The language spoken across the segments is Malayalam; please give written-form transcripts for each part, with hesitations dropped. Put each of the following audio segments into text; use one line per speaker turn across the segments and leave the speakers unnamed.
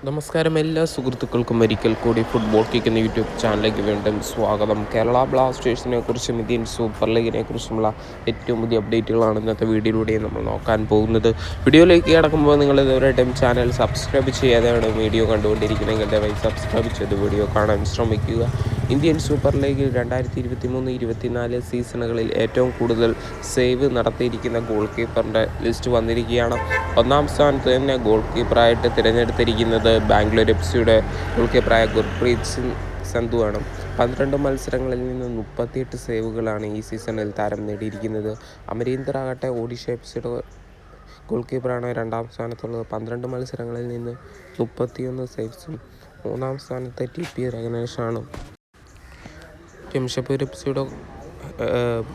നമസ്കാരം എല്ലാ സുഹൃത്തുക്കൾക്കും ഒരിക്കൽ കൂടി ഫുട്ബോൾ കിക്ക് എന്ന യൂട്യൂബ് ചാനലിലേക്ക് വീണ്ടും സ്വാഗതം. കേരള ബ്ലാസ്റ്റേഴ്സിനെ കുറിച്ചും ഇന്ത്യൻ സൂപ്പർ ലീഗിനെ കുറിച്ചുമുള്ള ഏറ്റവും പുതിയ അപ്ഡേറ്റുകളാണ് ഇന്നത്തെ വീഡിയോയിലൂടെ നമ്മൾ നോക്കാൻ പോകുന്നത്. വീഡിയോയിലേക്ക് കിടക്കുമ്പോൾ നിങ്ങൾ ഇതുവരെയായിട്ടും ചാനൽ സബ്സ്ക്രൈബ് ചെയ്യാതെയാണ് വീഡിയോ കണ്ടുകൊണ്ടിരിക്കുന്നതെങ്കിൽ ദയവായി സബ്സ്ക്രൈബ് ചെയ്ത് വീഡിയോ കാണാൻ ശ്രമിക്കുക. ഇന്ത്യൻ സൂപ്പർ ലീഗിൽ 2023-24 സീസണുകളിൽ ഏറ്റവും കൂടുതൽ സേവ് നടത്തിയിരിക്കുന്ന ഗോൾ കീപ്പറിൻ്റെ ലിസ്റ്റ് വന്നിരിക്കുകയാണ്. ഒന്നാം സ്ഥാനത്ത് തന്നെ ഗോൾ കീപ്പറായിട്ട് തിരഞ്ഞെടുത്തിരിക്കുന്നത് ബാംഗ്ലൂർ FC-യുടെ ഗോൾ കീപ്പറായ ഗുർപ്രീത് സിംഗ് സന്ധുവാണ്. 12 മത്സരങ്ങളിൽ നിന്ന് 38 സേവുകളാണ് ഈ സീസണിൽ താരം നേടിയിരിക്കുന്നത്. അമരീന്ദർ ആകട്ടെ ഒഡീഷ FC-യുടെ ഗോൾ കീപ്പറാണ് രണ്ടാം സ്ഥാനത്തുള്ളത്. 12 മത്സരങ്ങളിൽ നിന്ന് 31 സേവ്സും. മൂന്നാം സ്ഥാനത്ത് TP രഘുനേഷാണ്. ജംഷഡ്പൂർ FC-യുടെ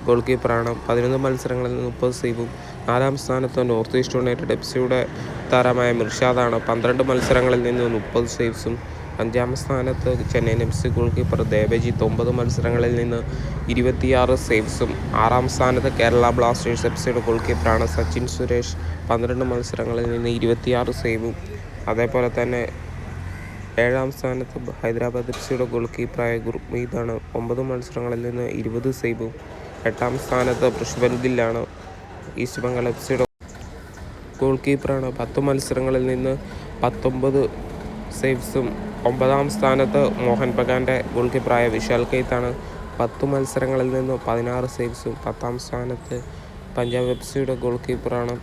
ഗോൾ കീപ്പറാണ്. 11 മത്സരങ്ങളിൽ നിന്ന് 30 സേവും. നാലാം സ്ഥാനത്ത് നോർത്ത് ഈസ്റ്റ് യുണൈറ്റഡ് FC-യുടെ താരമായ മിർഷാദാണ്. 12 മത്സരങ്ങളിൽ നിന്ന് 30 സേവ്സും. അഞ്ചാം സ്ഥാനത്ത് Chennaiyin FC goalkeeper Devajit 9 മത്സരങ്ങളിൽ നിന്ന് 26 സേവ്സും. ആറാം സ്ഥാനത്ത് കേരള ബ്ലാസ്റ്റേഴ്സ് FC-യുടെ ഗോൾ കീപ്പറാണ് സച്ചിൻ സുരേഷ്. 12 മത്സരങ്ങളിൽ നിന്ന് 26 സേവും. അതേപോലെ തന്നെ ഏഴാം സ്ഥാനത്ത് ഹൈദരാബാദ് FC-യുടെ ഗോൾ കീപ്പറായ ഗുർമീതാണ്. 9 മത്സരങ്ങളിൽ നിന്ന് 20 സേവും. എട്ടാം സ്ഥാനത്ത് പുഷ്പൻ ഗില്ലാണ്. ഈസ്റ്റ് ബംഗാൾ FC-യുടെ ഗോൾ കീപ്പറാണ്. 10 മത്സരങ്ങളിൽ നിന്ന് 19 സേവ്സും. ഒമ്പതാം സ്ഥാനത്ത് മോഹൻ ബഗാൻ്റെ ഗോൾ കീപ്പറായ വിശാൽ കെയ്ത്താണ്. 10 മത്സരങ്ങളിൽ നിന്ന് 16 സേവ്സും. 10ാം സ്ഥാനത്ത് പഞ്ചാബ് FC-യുടെ ഗോൾ കീപ്പറാണ്.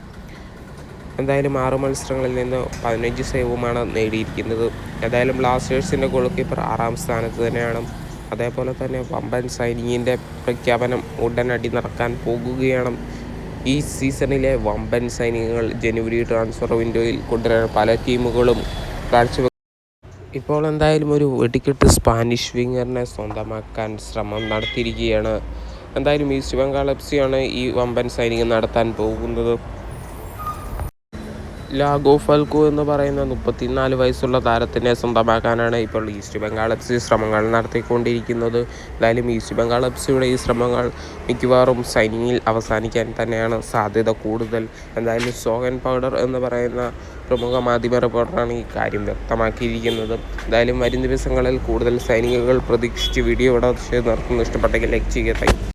എന്തായാലും 6 മത്സരങ്ങളിൽ നിന്ന് 15 സേവുമാണ് നേടിയിരിക്കുന്നത്. ഏതായാലും ബ്ലാസ്റ്റേഴ്സിൻ്റെ ഗോൾ കീപ്പർ 6ാം സ്ഥാനത്ത് തന്നെയാണ്. അതേപോലെ തന്നെ വമ്പൻ സൈനിങ്ങിൻ്റെ പ്രഖ്യാപനം ഉടനടി നടക്കാൻ പോകുകയാണ്. ഈ സീസണിലെ വമ്പൻ സൈനികങ്ങൾ ജനുവരി ട്രാൻസ്ഫർ വിൻഡോയിൽ കൊണ്ടുവരാൻ പല ടീമുകളും കാഴ്ചവെക്കും. ഇപ്പോൾ എന്തായാലും ഒരു വെടിക്കെട്ട് സ്പാനിഷ് വിങ്ങറിനെ സ്വന്തമാക്കാൻ ശ്രമം നടത്തിയിരിക്കുകയാണ്. എന്തായാലും ഈസ്റ്റ് ബംഗാൾ FC-യാണ് ഈ വമ്പൻ സൈനികം നടത്താൻ പോകുന്നത്. ലാഗോ ഫൽക്കോ എന്ന് പറയുന്ന 34 വയസ്സുള്ള താരത്തിനെ സ്വന്തമാക്കാനാണ് ഇപ്പോൾ ഈസ്റ്റ് ബംഗാൾ FC ശ്രമങ്ങൾ നടത്തിക്കൊണ്ടിരിക്കുന്നത്. എന്തായാലും ഈസ്റ്റ് ബംഗാൾ FC-യുടെ ഈ ശ്രമങ്ങൾ മിക്കവാറും സൈനിങ്ങിൽ അവസാനിക്കാൻ തന്നെയാണ് സാധ്യത കൂടുതൽ. എന്തായാലും സോഹൻ പൗഡർ എന്ന് പറയുന്ന പ്രമുഖ മാധ്യമ റിപ്പോർട്ടറാണ് ഈ കാര്യം വ്യക്തമാക്കിയിരിക്കുന്നത്. എന്തായാലും വരും ദിവസങ്ങളിൽ കൂടുതൽ സൈനികകൾ പ്രതീക്ഷിച്ച് വീഡിയോ ഇവിടെ നിർത്തുന്നു. ഇഷ്ടപ്പെട്ടെങ്കിൽ ലൈക്ക് ചെയ്യുക.